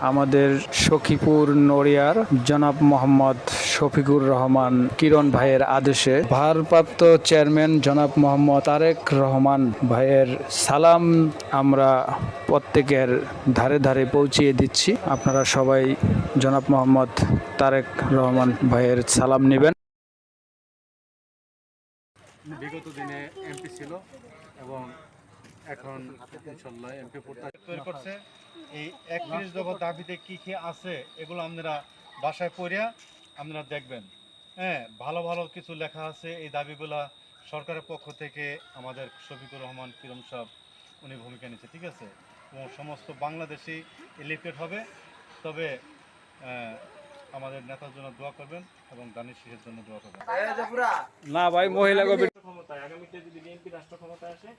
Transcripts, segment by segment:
আমাদের সখীপুর নড়িয়ার জনাব মোহাম্মদ শফিকুর রহমান কিরণ ভাইয়ের আদেশে ভারপ্রাপ্ত চেয়ারম্যান জনাব মোহাম্মদ তারেক রহমান ভাইয়ের সালাম আমরা প্রত্যেকের ধারে ধারে পৌঁছিয়ে দিচ্ছি। আপনারা সবাই জনাব মোহাম্মদ তারেক রহমান ভাইয়ের সালাম নেবেন। বিগত দিনে এমপি ছিল এবং এখন ইনশাল্লাহ এমপি তৈরি করছে। এই 31 দফা দাবিতে কি কি আছে এগুলো আপনারা বাসায় পড়িয়া আপনারা দেখবেন। হ্যাঁ, ভালো ভালো কিছু লেখা আছে। এই দাবিগুলা সরকারের পক্ষ থেকে আমাদের শফিকুর রহমান কিরণ সাহেব উনি ভূমিকা নিচ্ছে, ঠিক আছে। এবং সমস্ত বাংলাদেশি লিফলেট হবে। তবে আমাদের নেতার জন্য দোয়া করবেন এবং দানিশ শেষের জন্য দোয়া করবেন। না ভাই, মহিলা ক্ষমতায় আগামীতে যদি বিএনপি রাষ্ট্র ক্ষমতায় আসে,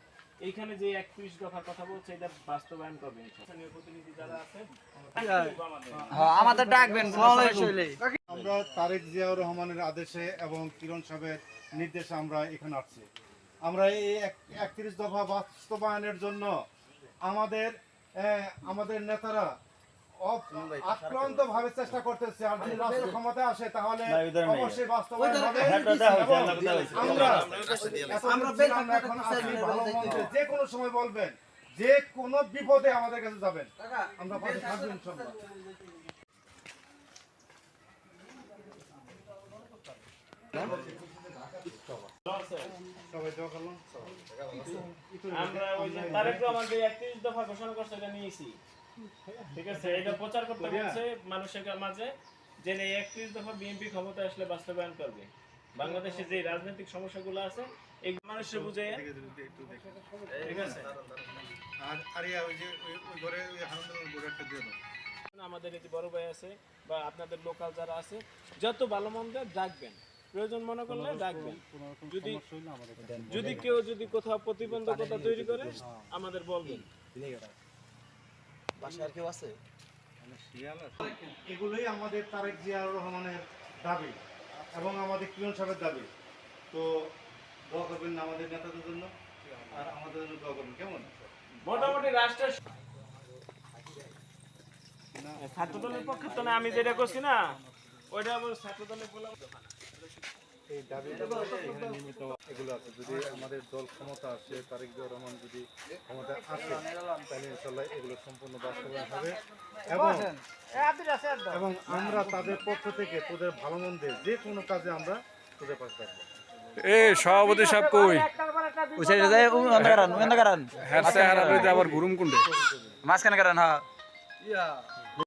এইখানে যে 31 দফার কথা বলছে এটা বাস্তবায়ন করবে। স্থানীয় প্রতিনিধি যারা আছে আমাদের ডাকবেন। আমরা তারেক জিয়াউর রহমানের আদেশে এবং কিরণ সাহেবের নির্দেশে আমরা এখানে আসছি। আমরা এই 31 দফা বাস্তবায়নের জন্য আমাদের নেতারা আক্রান্ত ভাবে চেষ্টা করতেছে। আর যদি রাষ্ট্র ক্ষমতায় আসে তাহলে অবশ্যই বাস্তবায়ন হবে। আমরা এখন আছি, ভালো মন্দ যে কোনো সময় বলবেন, যে কোনো বিপদে আমাদের কাছে যাবেন, আমরা পাশে থাকবো ইনশাআল্লাহ। আমরা ওই যে তারেক রহমান যে 31 দফা ঘোষণা করছে এটা নিয়েছি, ঠিক আছে। এটা প্রচার করতে হচ্ছে মানুষের মাঝে যে এই 31 দফা বিএনপি ক্ষমতায় আসলে বাস্তবায়ন করবে। বাংলাদেশে যে রাজনৈতিক সমস্যাগুলো আছে এই মানুষের বুঝে, ঠিক আছে। আমাদের এই যে বড় ভাই আছে বা আপনাদের লোকাল যারা আছে, যত ভালো মন্দ ডাকবেন, প্রয়োজন মনে করলে ডাকবেন। যদি কেউ যদি কোথাও প্রতিবন্ধকতা তৈরি করে আমাদের বলবেন। এগুলোই আমাদের তারেক জিয়াউর রহমানের দাবি এবং আমাদের কিরণ সাহেবের দাবি। তো দোয়া করবেন আমাদের নেতাদের জন্য আর আমাদের জন্য দোয়া করবেন। কেমন মোটামুটি রাষ্ট্রের ছাত্রদলের পক্ষে তো না, আমি যেটা করছি না ওইটা আবার ছাত্রদলের এই দাবি এখানে নির্মিত এগুলো আছে। যদি আমাদের দল ক্ষমতা আসে, তারেক জিয়াউর রহমান যদি ক্ষমতা আসে, তাহলে ইনশাআল্লাহ এগুলো সম্পূর্ণ বাস্তবায়ন হবে এবং আমরা তাদের পক্ষ থেকে তোদের ভালো মন্দে যে কোনো কাজে আমরা তোদের পাশে থাকবো। সভাপতি সাহেব কই অন্ধকারান হ্যাঁ আবার গুরুম কুন্ডে মাঝখানে কারণ। হ্যাঁ